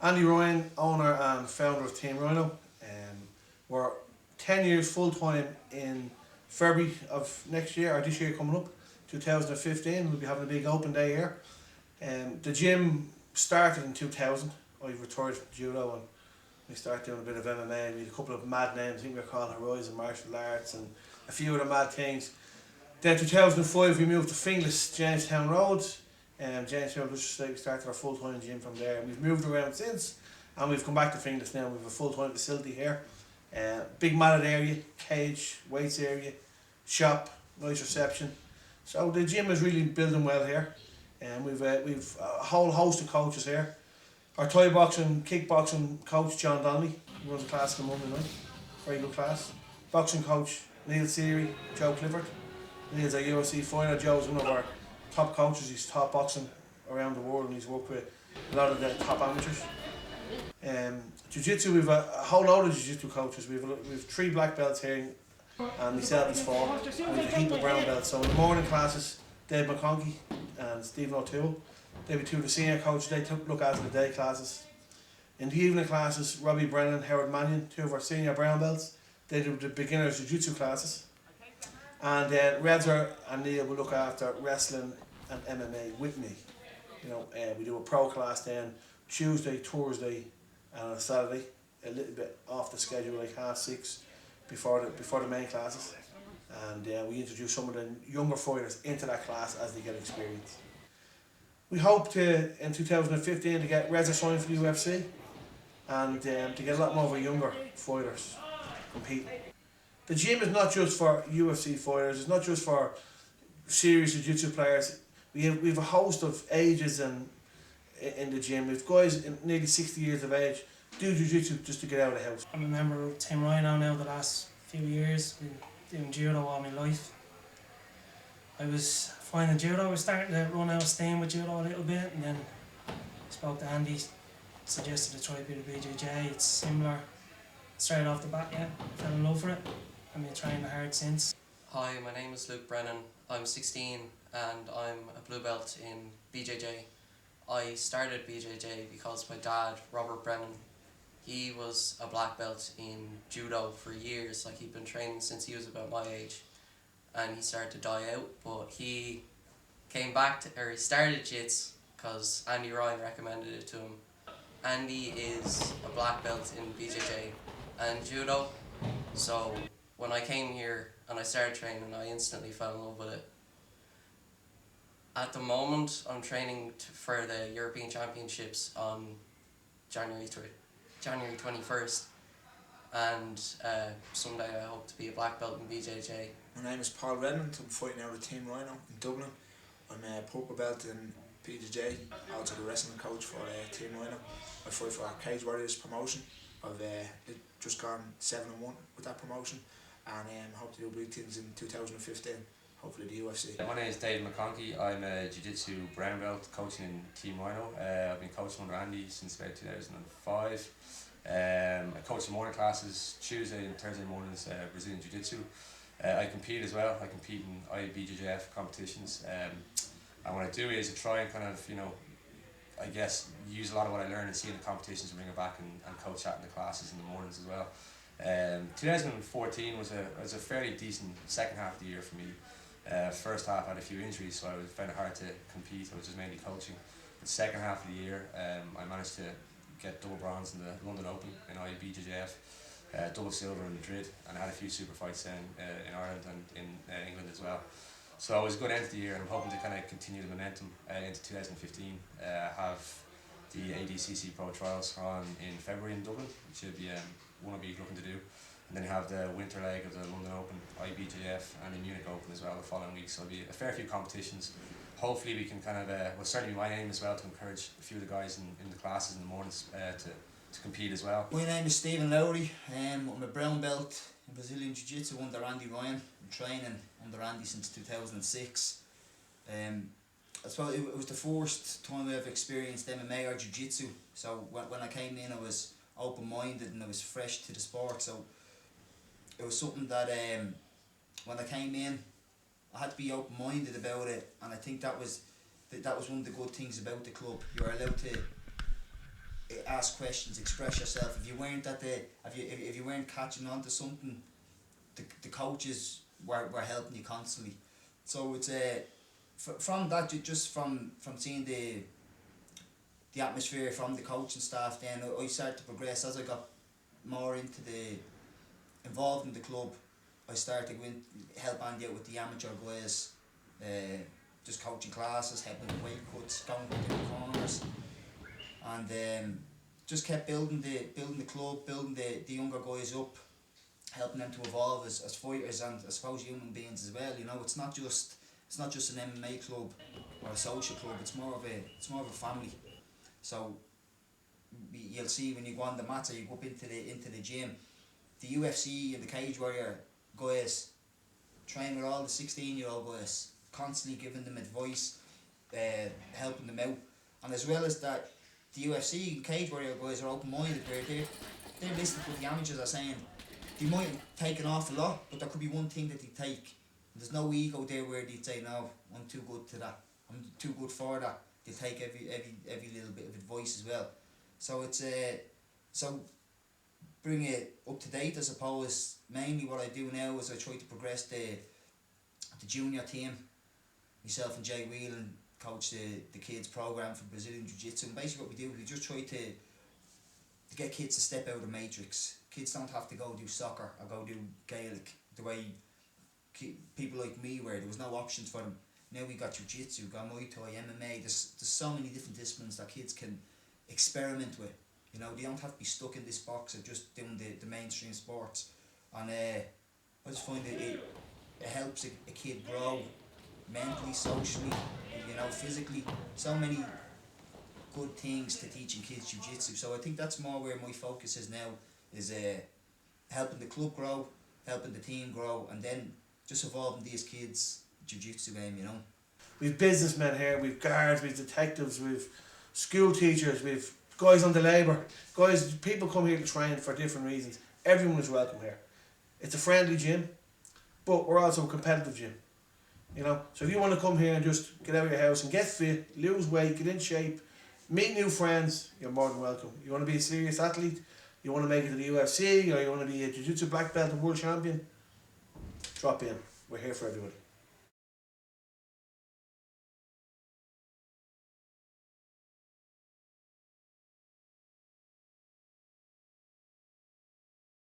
Andy Ryan, owner and founder of Team Ryano. We're 10 years full time in February of next year, or this year coming up, 2015. We'll be having a big open day here. The gym started in 2000. I retired from judo and we started doing a bit of MMA. We had a couple of mad names. I think we were called Horizon Martial Arts and a few other mad things. Then 2005 we moved to Finglas, Jamestown Road. Jamestown we started our full-time gym from there. We've moved around since and we've come back to Finglas now. We have a full-time facility here. Big matted area, cage, weights area, shop, nice reception. So the gym is really building well here. We've a whole host of coaches here. Our Thai boxing, kickboxing coach John Donnelly runs a class on Monday night. Very good class. Boxing coach Neil Seary, Joe Clifford. Neil's a UFC fighter. Joe's one of our top coaches. He's taught boxing around the world and he's worked with a lot of the top amateurs. Jiu-Jitsu, we've a whole load of Jiu-Jitsu coaches. We've 3 black belts here and myself is 4. We've a heap of brown belts. So in the morning classes, Dave McConkey and Stephen O'Toole. They were 2 of the senior coaches. They look after the day classes. In the evening classes, Robbie Brennan and Howard Mannion, 2 of our senior brown belts. They do the beginners Jiu-Jitsu classes. And then Redzer and Neil will look after wrestling and MMA with me. We do a pro class then Tuesday, Thursday and on a Saturday, a little bit off the schedule, like 6:30 before the main classes. And we introduce some of the younger fighters into that class as they get experience. We hope to, in 2015, to get Reza signed for the UFC and to get a lot more of our younger fighters competing. The gym is not just for UFC fighters, it's not just for serious jiu-jitsu players. We have a host of ages in the gym. We've guys in nearly 60 years of age do jiu-jitsu just to get out of the house. I'm a member of Team Ryano now the last few years. Been doing judo all my life. I was finding judo, I was starting to run out of steam with judo a little bit, and then spoke to Andy, suggested to try a bit of BJJ. It's similar. Straight off the bat, yeah, fell in love with it. I've been trying hard since. Hi, my name is Luke Brennan. I'm 16 and I'm a blue belt in BJJ. I started BJJ because my dad, Robert Brennan, he was a black belt in judo for years. Like, he'd been training since he was about my age, and he started to die out. But he came back he started jiu-jitsu because Andy Ryan recommended it to him. Andy is a black belt in BJJ and judo, so when I came here and I started training, I instantly fell in love with it. At the moment, I'm training for the European Championships on January 21st, and someday I hope to be a black belt in BJJ. My name is Paul Redmond. I'm fighting out of Team Ryano in Dublin. I'm a purple belt in BJJ, also the wrestling coach for Team Ryano. I fight for our Cage Warriors promotion. I've just gone 7-1 with that promotion, and hope to do big things in 2015. Hopefully the UFC. My name is Dave McConkey. I'm a Jiu-Jitsu brown belt coaching in Team Ryano. I've been coaching under Andy since about 2005. I coach in morning classes, Tuesday and Thursday mornings, Brazilian Jiu-Jitsu. I compete as well. I compete in IBJJF competitions. And what I do is I try and kind of, I guess, use a lot of what I learn and see in the competitions and bring it back and coach that in the classes in the mornings as well. 2014 was a fairly decent second half of the year for me. First half I had a few injuries, so I found it hard to compete. I was just mainly coaching. The second half of the year, I managed to get double bronze in the London Open in IBJJF, double silver in Madrid, and I had a few super fights in Ireland and in England as well. So it was a good end of the year, and I'm hoping to kind of continue the momentum into 2015. Have the ADCC Pro Trials on in February in Dublin, which should be one I'll be looking to do. And then you have the winter leg of the London Open, IBJF, and the Munich Open as well the following week. So it'll be a fair few competitions. Hopefully we can kind of, well, certainly my aim as well to encourage a few of the guys in the classes in the mornings to compete as well. My name is Stephen Lowry. I'm a brown belt in Brazilian Jiu-Jitsu under Andy Ryan. I'm training under Andy since 2006. I suppose it was the first time I've experienced MMA or Jiu-Jitsu. So when I came in, I was open-minded and I was fresh to the sport. So it was something that when I came in, I had to be open-minded about it, and I think that was one of the good things about the club. You're allowed to ask questions, express yourself. If you weren't if you weren't catching on to something, the coaches were helping you constantly. So it's from that, just from seeing the atmosphere from the coaching staff, then I started to progress as I got more involved in the club. I started to help Andy out with the amateur guys, just coaching classes, helping with weight cuts, going to the corners, and just kept building the club, building the younger guys up, helping them to evolve as fighters and I suppose human beings as well. You know, it's not just an MMA club or a social club. It's more of a family. So you'll see when you go on the mats or you go up into the gym, the UFC and the Cage Warrior guys train with all the 16-year-old boys, constantly giving them advice, helping them out, and as well as that, the UFC and Cage Warrior guys are open-minded. They're listening to what the amateurs are saying. They might take an awful lot, but there could be one thing that they take. There's no ego there where they'd say, no, I'm too good to that, I'm too good for that. They take every little bit of advice as well. So it's so bring it up to date, I suppose. Mainly what I do now is I try to progress the junior team. Myself and Jay Whelan coach the kids program for Brazilian Jiu-Jitsu, and basically what we do, we just try to get kids to step out of the matrix. Kids don't have to go do soccer or go do Gaelic the way people like me were. There was no options for them. Now we got Jiu-Jitsu, got Muay Thai, MMA. There's so many different disciplines that kids can experiment with. You know, they don't have to be stuck in this box of just doing the mainstream sports. And I just find it helps a kid grow mentally, socially, you know, physically. So many good things to teaching kids Jiu-Jitsu. So I think that's more where my focus is now, is helping the club grow, helping the team grow, and then just evolving these kids' Jiu-Jitsu game, you know. We've businessmen here, we've guards, we've detectives, we've school teachers, we've guys on the labour, people come here to train for different reasons. Everyone is welcome here. It's a friendly gym, but we're also a competitive gym. You know, so if you want to come here and just get out of your house and get fit, lose weight, get in shape, meet new friends, you're more than welcome. You want to be a serious athlete, you want to make it to the UFC, or you want to be a Jiu-Jitsu black belt and world champion, drop in. We're here for everybody.